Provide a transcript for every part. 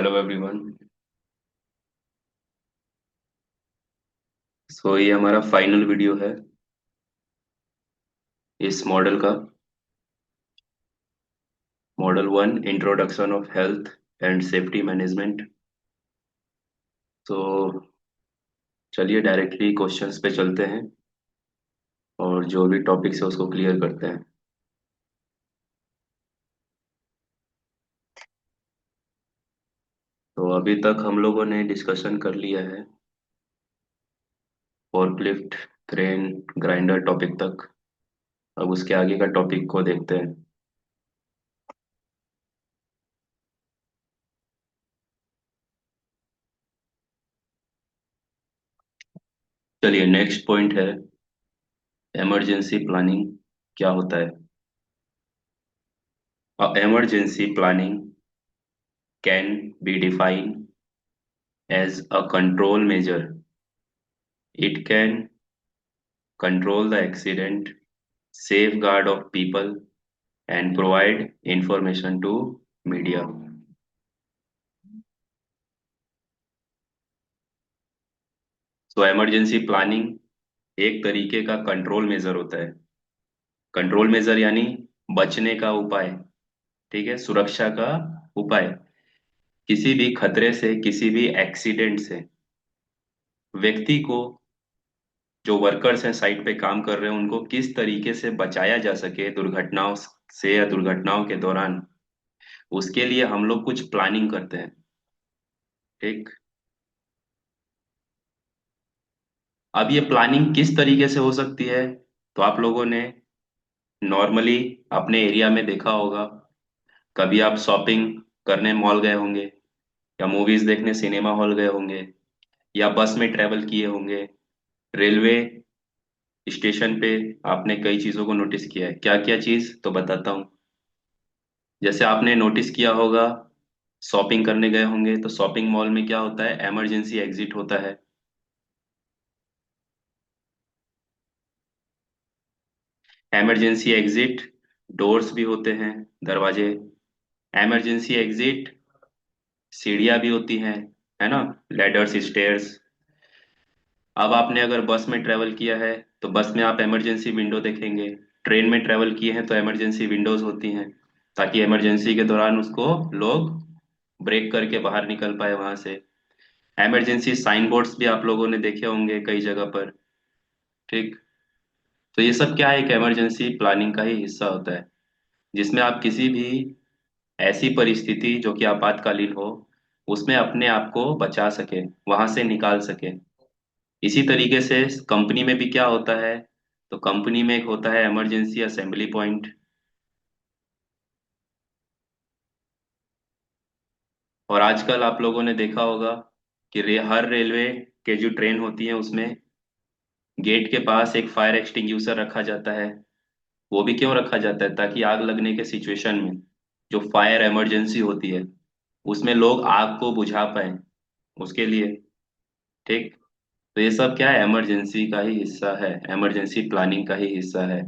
Hello everyone. सो ये हमारा final video है इस मॉडल का। Model 1, introduction of health and safety management. तो चलिए डायरेक्टली क्वेश्चंस पे चलते हैं और जो भी टॉपिक्स है उसको क्लियर करते हैं। तो अभी तक हम लोगों ने डिस्कशन कर लिया है फोर्कलिफ्ट, क्रेन, ग्राइंडर टॉपिक तक। अब उसके आगे का टॉपिक को देखते हैं। चलिए, नेक्स्ट पॉइंट है इमरजेंसी प्लानिंग। क्या होता है? Emergency planning can be defined as a control measure. It can control the accident, safeguard of people, and provide information to media. So emergency planning एक तरीके का कंट्रोल मेजर होता है। Control measure यानी बचने का उपाय। ठीक है, सुरक्षा का उपाय। किसी भी खतरे से, किसी भी एक्सीडेंट से व्यक्ति को, जो वर्कर्स हैं साइट पे काम कर रहे हैं, उनको किस तरीके से बचाया जा सके दुर्घटनाओं से या दुर्घटनाओं के दौरान, उसके लिए हम लोग कुछ प्लानिंग करते हैं। ठीक। अब ये प्लानिंग किस तरीके से हो सकती है? तो आप लोगों ने नॉर्मली अपने एरिया में देखा होगा। कभी आप शॉपिंग करने मॉल गए होंगे, या मूवीज देखने सिनेमा हॉल गए होंगे, या बस में ट्रेवल किए होंगे, रेलवे स्टेशन पे आपने कई चीजों को नोटिस किया है। क्या क्या चीज तो बताता हूँ। जैसे आपने नोटिस किया होगा, शॉपिंग करने गए होंगे तो शॉपिंग मॉल में क्या होता है, इमरजेंसी एग्जिट होता है। इमरजेंसी एग्जिट डोर्स भी होते हैं, दरवाजे। इमरजेंसी एग्जिट सीढ़ियां भी होती हैं, है ना, लैडर्स, स्टेयर्स। अब आपने अगर बस में ट्रेवल किया है तो बस में आप इमरजेंसी विंडो देखेंगे। ट्रेन में ट्रेवल किए हैं तो इमरजेंसी विंडोज होती हैं, ताकि इमरजेंसी के दौरान उसको लोग ब्रेक करके बाहर निकल पाए वहां से। इमरजेंसी साइन बोर्ड्स भी आप लोगों ने देखे होंगे कई जगह पर। ठीक। तो ये सब क्या है, एक इमरजेंसी प्लानिंग का ही हिस्सा होता है, जिसमें आप किसी भी ऐसी परिस्थिति जो कि आपातकालीन हो, उसमें अपने आप को बचा सके, वहां से निकाल सके। इसी तरीके से कंपनी में भी क्या होता है, तो कंपनी में एक होता है इमरजेंसी असेंबली पॉइंट। और आजकल आप लोगों ने देखा होगा कि हर रेलवे के जो ट्रेन होती है उसमें गेट के पास एक फायर एक्सटिंग्यूशर रखा जाता है। वो भी क्यों रखा जाता है? ताकि आग लगने के सिचुएशन में, जो फायर इमरजेंसी होती है, उसमें लोग आग को बुझा पाए, उसके लिए। ठीक। तो ये सब क्या है, इमरजेंसी का ही हिस्सा है, इमरजेंसी प्लानिंग का ही हिस्सा है।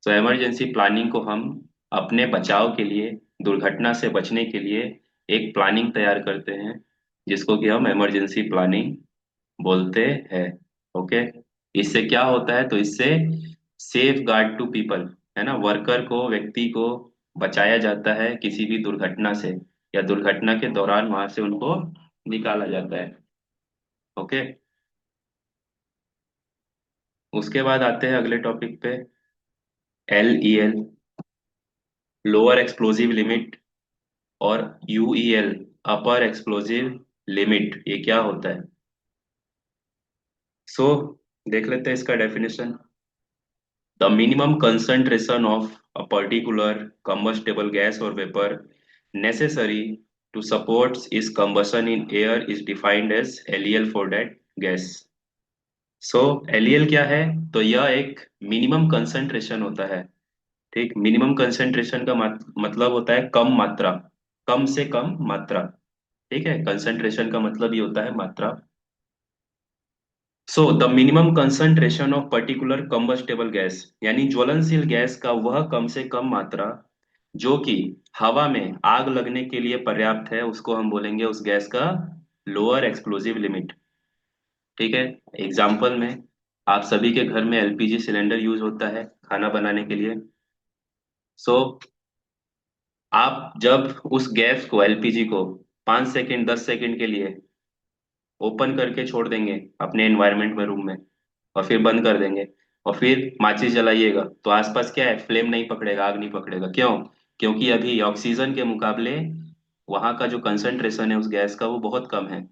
तो इमरजेंसी प्लानिंग को हम अपने बचाव के लिए, दुर्घटना से बचने के लिए एक प्लानिंग तैयार करते हैं, जिसको कि हम इमरजेंसी प्लानिंग बोलते हैं। ओके। इससे क्या होता है, तो इससे सेफ गार्ड टू पीपल, है ना, वर्कर को, व्यक्ति को बचाया जाता है किसी भी दुर्घटना से, या दुर्घटना के दौरान वहां से उनको निकाला जाता है। ओके। उसके बाद आते हैं अगले टॉपिक पे, LEL, लोअर एक्सप्लोजिव लिमिट, और UEL, अपर एक्सप्लोजिव लिमिट। ये क्या होता है? सो देख लेते हैं इसका definition. The minimum concentration of a particular combustible gas or vapor necessary to support its combustion in air is defined as LEL for that gas. So LEL क्या है? तो यह एक मिनिमम कंसंट्रेशन होता है। ठीक। मिनिमम कंसंट्रेशन का मतलब होता है कम मात्रा, कम से कम मात्रा। ठीक है, कंसंट्रेशन का मतलब ही होता है मात्रा। So the minimum concentration of particular combustible gas, यानी ज्वलनशील गैस का वह कम से कम मात्रा जो कि हवा में आग लगने के लिए पर्याप्त है, उसको हम बोलेंगे उस गैस का लोअर एक्सप्लोजिव लिमिट। ठीक है। एग्जाम्पल में, आप सभी के घर में एलपीजी सिलेंडर यूज होता है खाना बनाने के लिए। सो आप जब उस गैस को, एलपीजी को 5 सेकेंड 10 सेकेंड के लिए ओपन करके छोड़ देंगे अपने एनवायरनमेंट में, रूम में, और फिर बंद कर देंगे, और फिर माचिस जलाइएगा, तो आसपास क्या है, फ्लेम नहीं पकड़ेगा, आग नहीं पकड़ेगा। क्यों? क्योंकि अभी ऑक्सीजन के मुकाबले वहां का जो कंसंट्रेशन है उस गैस का वो बहुत कम है।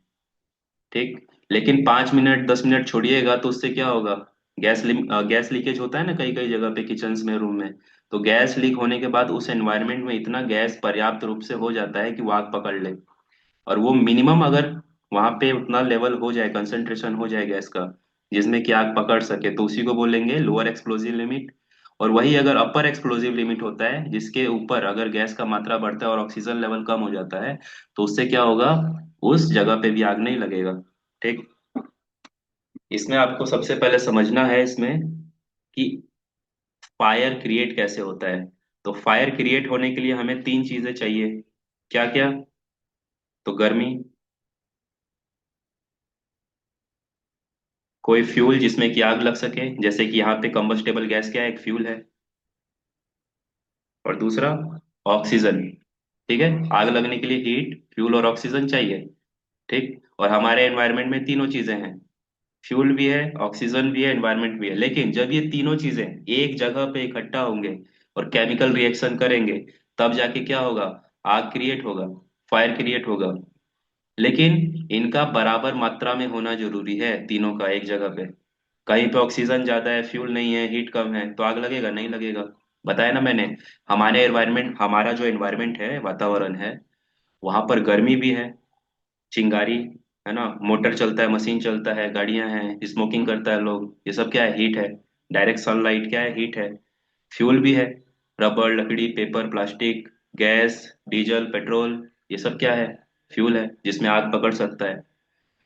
ठीक। लेकिन 5 मिनट 10 मिनट छोड़िएगा तो उससे क्या होगा, गैस लीकेज होता है ना कई कई जगह पे, किचन में, रूम में। तो गैस लीक होने के बाद उस एनवायरनमेंट में इतना गैस पर्याप्त रूप से हो जाता है कि वो आग पकड़ ले। और वो मिनिमम अगर वहां पे उतना लेवल हो जाए, कंसंट्रेशन हो जाए गैस का, जिसमें कि आग पकड़ सके, तो उसी को बोलेंगे लोअर एक्सप्लोजिव लिमिट। और वही अगर अपर एक्सप्लोजिव लिमिट होता है, जिसके ऊपर अगर गैस का मात्रा बढ़ता है और ऑक्सीजन लेवल कम हो जाता है, तो उससे क्या होगा, उस जगह पे भी आग नहीं लगेगा। ठीक। इसमें आपको सबसे पहले समझना है इसमें कि फायर क्रिएट कैसे होता है। तो फायर क्रिएट होने के लिए हमें तीन चीजें चाहिए। क्या क्या? तो गर्मी, कोई फ्यूल जिसमें कि आग लग सके, जैसे कि यहाँ पे कंबस्टेबल गैस क्या है, एक फ्यूल है। और दूसरा, ऑक्सीजन। ठीक है। आग लगने के लिए हीट, फ्यूल और ऑक्सीजन चाहिए। ठीक। और हमारे एनवायरनमेंट में तीनों चीजें हैं, फ्यूल भी है, ऑक्सीजन भी है, एनवायरनमेंट भी है। लेकिन जब ये तीनों चीजें एक जगह पे इकट्ठा होंगे और केमिकल रिएक्शन करेंगे, तब जाके क्या होगा, आग क्रिएट होगा, फायर क्रिएट होगा। लेकिन इनका बराबर मात्रा में होना जरूरी है, तीनों का एक जगह पे। कहीं पे ऑक्सीजन ज्यादा है, फ्यूल नहीं है, हीट कम है, तो आग लगेगा? नहीं लगेगा। बताया ना मैंने। हमारा जो एनवायरनमेंट है, वातावरण है, वहां पर गर्मी भी है, चिंगारी, है ना, मोटर चलता है, मशीन चलता है, गाड़ियां हैं, स्मोकिंग करता है लोग, ये सब क्या है, हीट है। डायरेक्ट सनलाइट क्या है, हीट है। फ्यूल भी है, रबर, लकड़ी, paper, plastic, gas, diesel, petrol, ये सब क्या है, फ्यूल है, जिसमें आग पकड़ सकता है।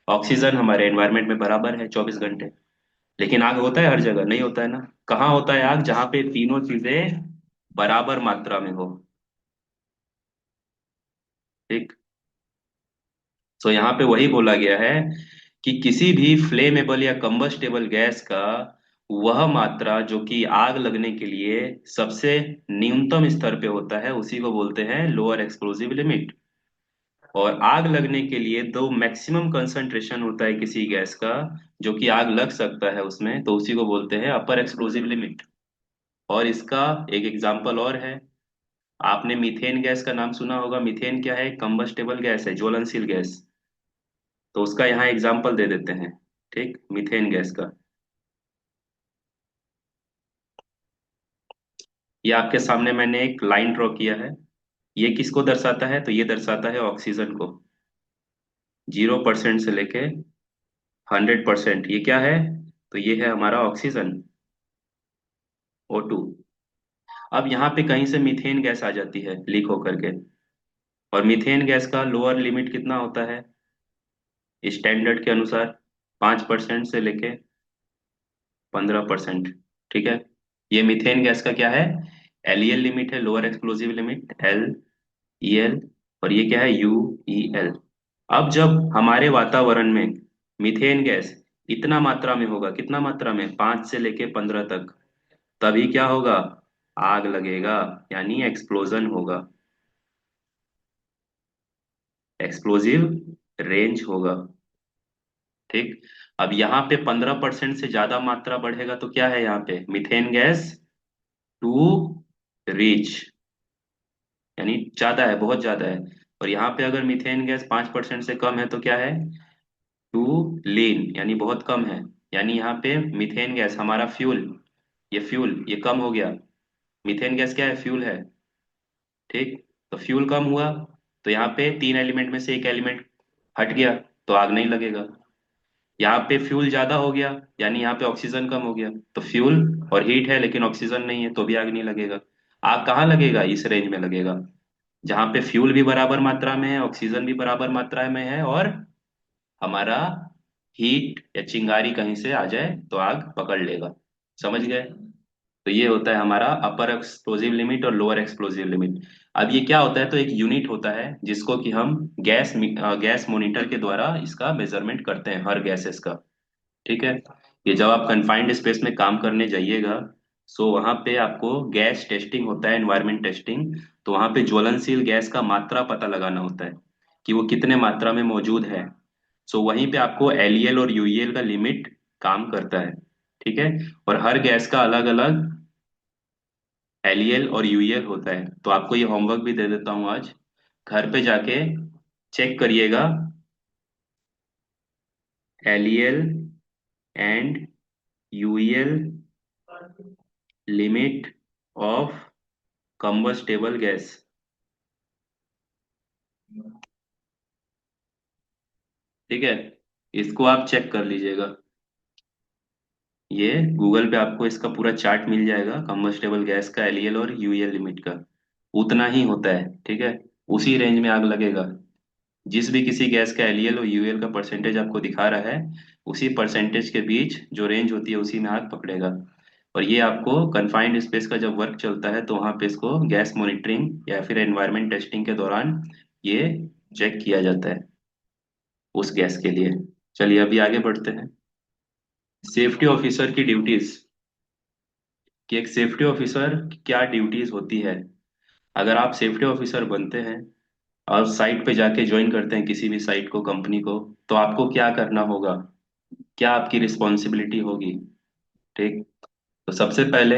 ऑक्सीजन हमारे एनवायरनमेंट में बराबर है 24 घंटे। लेकिन आग होता है हर जगह? नहीं होता है ना। कहाँ होता है आग? जहाँ पे तीनों चीजें बराबर मात्रा में हो। ठीक। तो यहाँ पे वही बोला गया है कि किसी भी फ्लेमेबल या कंबस्टेबल गैस का वह मात्रा जो कि आग लगने के लिए सबसे न्यूनतम स्तर पे होता है, उसी को बोलते हैं लोअर एक्सप्लोजिव लिमिट। और आग लगने के लिए दो मैक्सिमम कंसंट्रेशन होता है किसी गैस का, जो कि आग लग सकता है उसमें, तो उसी को बोलते हैं अपर एक्सप्लोजिव लिमिट। और इसका एक एग्जांपल और है। आपने मीथेन गैस का नाम सुना होगा। मीथेन क्या है? कंबस्टेबल गैस है, ज्वलनशील गैस। तो उसका यहाँ एग्जाम्पल दे देते हैं। ठीक, मीथेन गैस का। ये आपके सामने मैंने एक लाइन ड्रॉ किया है। ये किसको दर्शाता है? तो ये दर्शाता है ऑक्सीजन को। 0% से लेके 100%, ये क्या है? तो ये है हमारा ऑक्सीजन, O2। अब यहाँ पे कहीं से मीथेन गैस आ जाती है लीक होकर के। और मीथेन गैस का लोअर लिमिट कितना होता है स्टैंडर्ड के अनुसार? 5% से लेके 15%। ठीक है। ये मीथेन गैस का क्या है, एलईएल लिमिट है, लोअर एक्सप्लोजिव लिमिट, LEL। और ये क्या है, UEL। अब जब हमारे वातावरण में मीथेन गैस इतना मात्रा में होगा, कितना मात्रा में, 5 से लेके 15 तक, तभी क्या होगा, आग लगेगा, यानी एक्सप्लोजन होगा, एक्सप्लोजिव रेंज होगा। ठीक। अब यहाँ पे 15% से ज्यादा मात्रा बढ़ेगा तो क्या है, यहाँ पे मीथेन गैस टू रीच, यानी ज्यादा है, बहुत ज्यादा है। और यहाँ पे अगर मीथेन गैस 5% से कम है तो क्या है, टू लीन, यानी बहुत कम है। यानी यहाँ पे मीथेन गैस हमारा फ्यूल, ये फ्यूल ये कम हो गया। मीथेन गैस क्या है, फ्यूल है। ठीक। तो फ्यूल कम हुआ, तो यहाँ पे तीन एलिमेंट में से एक एलिमेंट हट गया, तो आग नहीं लगेगा। यहाँ पे फ्यूल ज्यादा हो गया, यानी यहाँ पे ऑक्सीजन कम हो गया, तो फ्यूल और हीट है लेकिन ऑक्सीजन नहीं है, तो भी आग नहीं लगेगा। आग कहाँ लगेगा, इस रेंज में लगेगा, जहाँ पे फ्यूल भी बराबर मात्रा में है, ऑक्सीजन भी बराबर मात्रा में है, और हमारा हीट या चिंगारी कहीं से आ जाए तो आग पकड़ लेगा। समझ गए? तो ये होता है हमारा अपर एक्सप्लोजिव लिमिट और लोअर एक्सप्लोजिव लिमिट। अब ये क्या होता है, तो एक यूनिट होता है जिसको कि हम गैस मॉनिटर के द्वारा इसका मेजरमेंट करते हैं, हर गैसेस का। ठीक है। ये जब आप कंफाइंड स्पेस में काम करने जाइएगा, सो वहां पे आपको गैस टेस्टिंग होता है, एनवायरमेंट टेस्टिंग। तो वहां पे ज्वलनशील गैस का मात्रा पता लगाना होता है कि वो कितने मात्रा में मौजूद है। सो वहीं पे आपको एलईएल और यूईएल का लिमिट काम करता है। ठीक है। और हर गैस का अलग अलग एलईएल और यूईएल होता है। तो आपको ये होमवर्क भी दे देता हूँ आज, घर पे जाके चेक करिएगा LEL and UEL limit of combustible gas. ठीक है। इसको आप चेक कर लीजिएगा। ये गूगल पे आपको इसका पूरा चार्ट मिल जाएगा, कंबस्टेबल गैस का एलईएल और यूएल लिमिट का। उतना ही होता है। ठीक है। उसी रेंज में आग लगेगा। जिस भी किसी गैस का एलईएल और यूएल का परसेंटेज आपको दिखा रहा है, उसी परसेंटेज के बीच जो रेंज होती है उसी में आग पकड़ेगा। और ये आपको कन्फाइंड स्पेस का जब वर्क चलता है तो वहां पे इसको गैस मॉनिटरिंग या फिर एनवायरमेंट टेस्टिंग के दौरान ये चेक किया जाता है उस गैस के लिए। चलिए अभी आगे बढ़ते हैं। सेफ्टी ऑफिसर की ड्यूटीज, कि एक सेफ्टी ऑफिसर की क्या ड्यूटीज होती है। अगर आप सेफ्टी ऑफिसर बनते हैं और साइट पे जाके ज्वाइन करते हैं किसी भी साइट को, कंपनी को, तो आपको क्या करना होगा, क्या आपकी रिस्पॉन्सिबिलिटी होगी। ठीक। तो सबसे पहले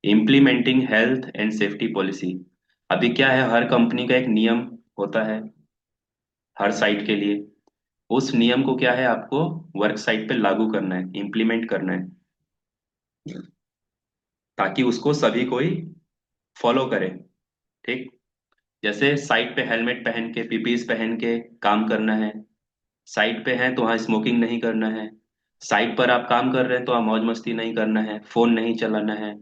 implementing health and safety policy. अभी क्या है, हर कंपनी का एक नियम होता है हर साइट के लिए। उस नियम को क्या है, आपको वर्क साइट पे लागू करना है, इम्प्लीमेंट करना है, ताकि उसको सभी कोई फॉलो करे। ठीक। जैसे साइट पे हेलमेट पहन के, पीपीज पहन के काम करना है। साइट पे है तो वहाँ स्मोकिंग नहीं करना है। साइट पर आप काम कर रहे हैं तो वहाँ मौज मस्ती नहीं करना है, फोन नहीं चलाना है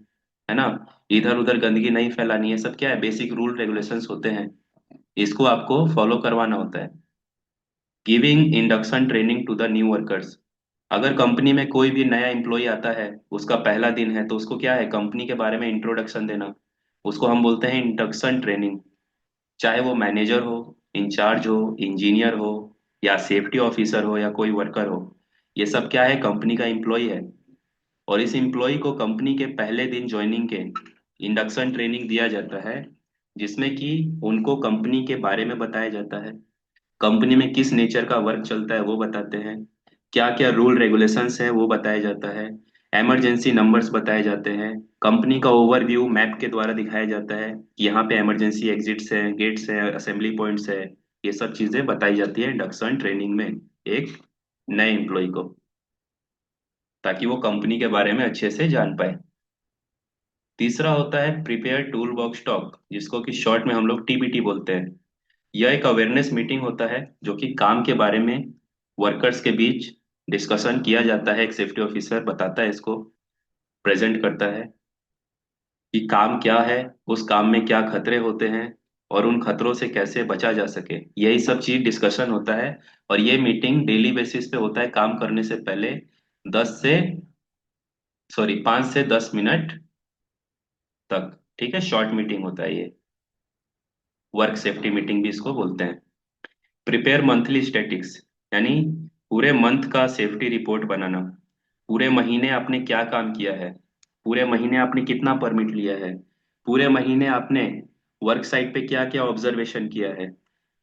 ना। इधर उधर गंदगी नहीं फैलानी है। सब क्या है, बेसिक रूल रेगुलेशंस होते हैं। इसको आपको फॉलो करवाना होता है। Giving induction training to the new workers. अगर कंपनी में कोई भी नया एम्प्लॉय आता है, उसका पहला दिन है, तो उसको क्या है, कंपनी के बारे में इंट्रोडक्शन देना। उसको हम बोलते हैं इंडक्शन ट्रेनिंग। चाहे वो मैनेजर हो, इंचार्ज हो, इंजीनियर हो, या सेफ्टी ऑफिसर हो, या कोई वर्कर हो, ये सब क्या है, कंपनी का एम्प्लॉय है। और इस एम्प्लॉय को कंपनी के पहले दिन ज्वाइनिंग के इंडक्शन ट्रेनिंग दिया जाता है, जिसमें कि उनको कंपनी के बारे में बताया जाता है, कंपनी में किस नेचर का वर्क चलता है वो बताते हैं, क्या क्या रूल रेगुलेशंस है वो बताया जाता है, इमरजेंसी नंबर्स बताए जाते हैं, कंपनी का ओवरव्यू मैप के द्वारा दिखाया जाता है कि यहाँ पे इमरजेंसी एग्जिट्स है, गेट्स है, असेंबली पॉइंट्स है। ये सब चीजें बताई जाती है इंडक्शन ट्रेनिंग में एक नए एम्प्लॉय को, ताकि वो कंपनी के बारे में अच्छे से जान पाए। तीसरा होता है प्रिपेयर टूल बॉक्स टॉक, जिसको कि शॉर्ट में हम लोग टीबीटी बोलते हैं। यह एक अवेयरनेस मीटिंग होता है जो कि काम के बारे में वर्कर्स के बीच डिस्कशन किया जाता है। एक सेफ्टी ऑफिसर बताता है इसको, प्रेजेंट करता है कि काम क्या है, उस काम में क्या खतरे होते हैं, और उन खतरों से कैसे बचा जा सके। यही सब चीज डिस्कशन होता है। और ये मीटिंग डेली बेसिस पे होता है, काम करने से पहले 5 से 10 मिनट तक। ठीक है। शॉर्ट मीटिंग होता है ये, वर्क सेफ्टी मीटिंग भी इसको बोलते हैं। प्रिपेयर मंथली स्टैटिक्स, यानी पूरे मंथ का सेफ्टी रिपोर्ट बनाना। पूरे महीने आपने क्या काम किया है, पूरे महीने आपने कितना परमिट लिया है, पूरे महीने आपने वर्क साइट पे क्या क्या ऑब्जर्वेशन किया है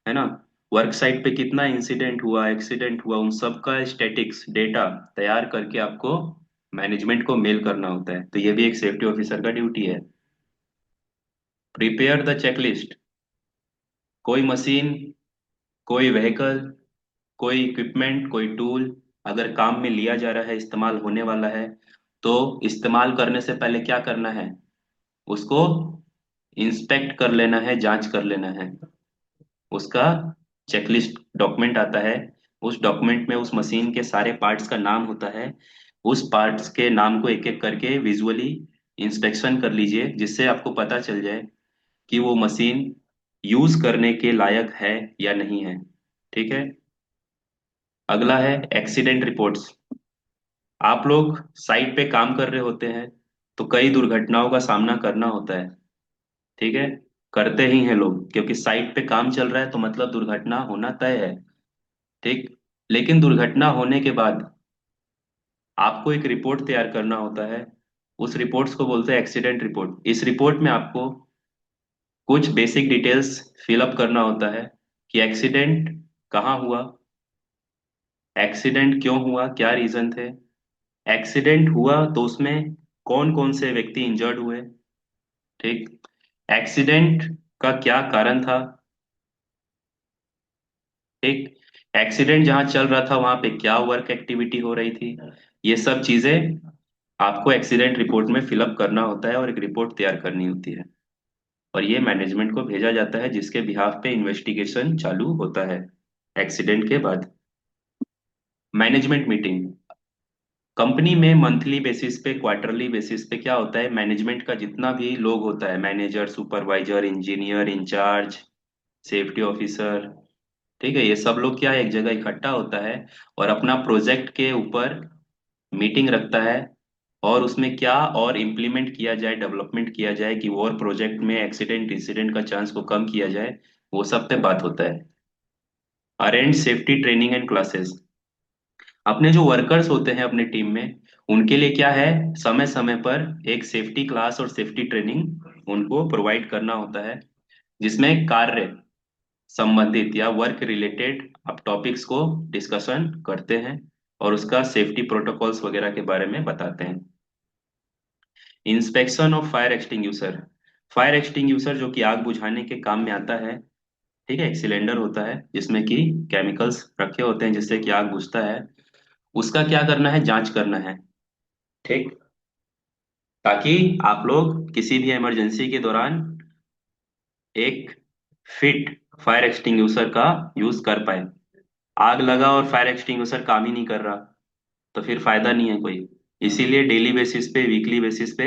ना। वर्क साइट पे कितना इंसिडेंट हुआ, एक्सीडेंट हुआ, उन सब का स्टैटिक्स डेटा तैयार करके आपको मैनेजमेंट को मेल करना होता है। तो ये भी एक सेफ्टी ऑफिसर का ड्यूटी है। Prepare the checklist. कोई मशीन, कोई व्हीकल, कोई इक्विपमेंट, कोई टूल अगर काम में लिया जा रहा है, इस्तेमाल होने वाला है, तो इस्तेमाल करने से पहले क्या करना है, उसको इंस्पेक्ट कर लेना है, जांच कर लेना है। उसका चेकलिस्ट डॉक्यूमेंट आता है। उस डॉक्यूमेंट में उस मशीन के सारे पार्ट्स का नाम होता है। उस पार्ट्स के नाम को एक एक करके विजुअली इंस्पेक्शन कर लीजिए, जिससे आपको पता चल जाए कि वो मशीन यूज करने के लायक है या नहीं है। ठीक है। अगला है एक्सीडेंट रिपोर्ट्स। आप लोग साइट पे काम कर रहे होते हैं, तो कई दुर्घटनाओं का सामना करना होता है। ठीक है, करते ही हैं लोग, क्योंकि साइट पे काम चल रहा है तो मतलब दुर्घटना होना तय है। ठीक। लेकिन दुर्घटना होने के बाद आपको एक रिपोर्ट तैयार करना होता है। उस रिपोर्ट्स को बोलते हैं एक्सीडेंट रिपोर्ट। इस रिपोर्ट में आपको कुछ बेसिक डिटेल्स फिलअप करना होता है कि एक्सीडेंट कहाँ हुआ, एक्सीडेंट क्यों हुआ, क्या रीजन थे, एक्सीडेंट हुआ तो उसमें कौन कौन से व्यक्ति इंजर्ड हुए। ठीक। एक्सीडेंट का क्या कारण था। ठीक। एक्सीडेंट जहां चल रहा था वहां पे क्या वर्क एक्टिविटी हो रही थी। ये सब चीजें आपको एक्सीडेंट रिपोर्ट में फिलअप करना होता है और एक रिपोर्ट तैयार करनी होती है। और ये मैनेजमेंट को भेजा जाता है, जिसके बिहाफ पे इन्वेस्टिगेशन चालू होता है एक्सीडेंट के बाद। मैनेजमेंट मीटिंग कंपनी में मंथली बेसिस पे, क्वार्टरली बेसिस पे क्या होता है, मैनेजमेंट का जितना भी लोग होता है, manager, supervisor, engineer incharge, safety officer, ठीक है, ये सब लोग क्या है, एक जगह इकट्ठा होता है और अपना प्रोजेक्ट के ऊपर मीटिंग रखता है। और उसमें क्या और इम्प्लीमेंट किया जाए, डेवलपमेंट किया जाए कि और प्रोजेक्ट में एक्सीडेंट इंसिडेंट का चांस को कम किया जाए, वो सब पे बात होता है। Arrange safety training and classes, अपने जो वर्कर्स होते हैं अपने टीम में, उनके लिए क्या है, समय समय पर एक सेफ्टी क्लास और सेफ्टी ट्रेनिंग उनको प्रोवाइड करना होता है, जिसमें कार्य संबंधित या वर्क रिलेटेड आप टॉपिक्स को डिस्कशन करते हैं और उसका सेफ्टी प्रोटोकॉल्स वगैरह के बारे में बताते हैं। Inspection of fire extinguisher, fire extinguisher जो कि आग बुझाने के काम में आता है। ठीक है, एक सिलेंडर होता है जिसमें कि केमिकल्स रखे होते हैं जिससे कि आग बुझता है। उसका क्या करना है, जांच करना है। ठीक। ताकि आप लोग किसी भी इमरजेंसी के दौरान एक फिट फायर एक्सटिंग्यूशर का यूज कर पाए। आग लगा और फायर एक्सटिंग्विशर काम ही नहीं कर रहा तो फिर फायदा नहीं है कोई। इसीलिए डेली बेसिस पे, वीकली बेसिस पे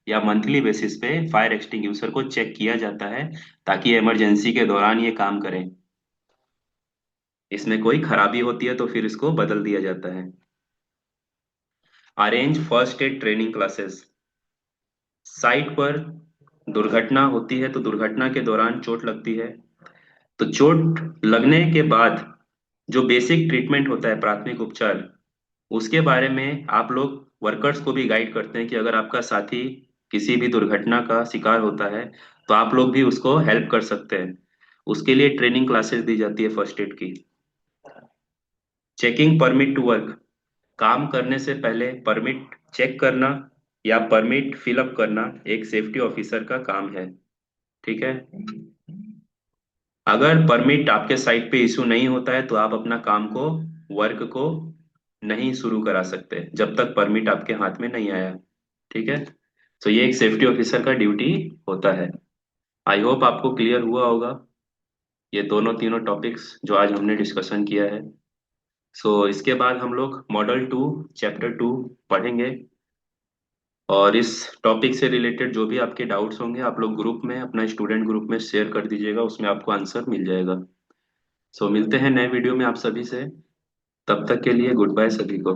या मंथली बेसिस पे फायर एक्सटिंग्विशर को चेक किया जाता है, ताकि इमरजेंसी के दौरान ये काम करें। इसमें कोई खराबी होती है तो फिर इसको बदल दिया जाता है। Arrange first aid training classes, site पर दुर्घटना होती है तो दुर्घटना के दौरान चोट लगती है, तो चोट लगने के बाद जो बेसिक ट्रीटमेंट होता है, प्राथमिक उपचार, उसके बारे में आप लोग वर्कर्स को भी गाइड करते हैं कि अगर आपका साथी किसी भी दुर्घटना का शिकार होता है तो आप लोग भी उसको हेल्प कर सकते हैं। उसके लिए ट्रेनिंग क्लासेस दी जाती है फर्स्ट एड की। चेकिंग परमिट टू वर्क, काम करने से पहले परमिट चेक करना या परमिट फिलअप करना एक सेफ्टी ऑफिसर का काम है। ठीक है। अगर परमिट आपके साइट पे इशू नहीं होता है तो आप अपना काम को, वर्क को नहीं शुरू करा सकते जब तक परमिट आपके हाथ में नहीं आया। ठीक है। तो ये एक सेफ्टी ऑफिसर का ड्यूटी होता है। आई होप आपको क्लियर हुआ होगा ये दोनों तीनों टॉपिक्स जो आज हमने डिस्कशन किया है। सो इसके बाद हम लोग मॉडल 2 चैप्टर 2 पढ़ेंगे। और इस टॉपिक से रिलेटेड जो भी आपके डाउट्स होंगे आप लोग ग्रुप में, अपना स्टूडेंट ग्रुप में शेयर कर दीजिएगा, उसमें आपको आंसर मिल जाएगा। सो मिलते हैं नए वीडियो में आप सभी से। तब तक के लिए गुड बाय सभी को।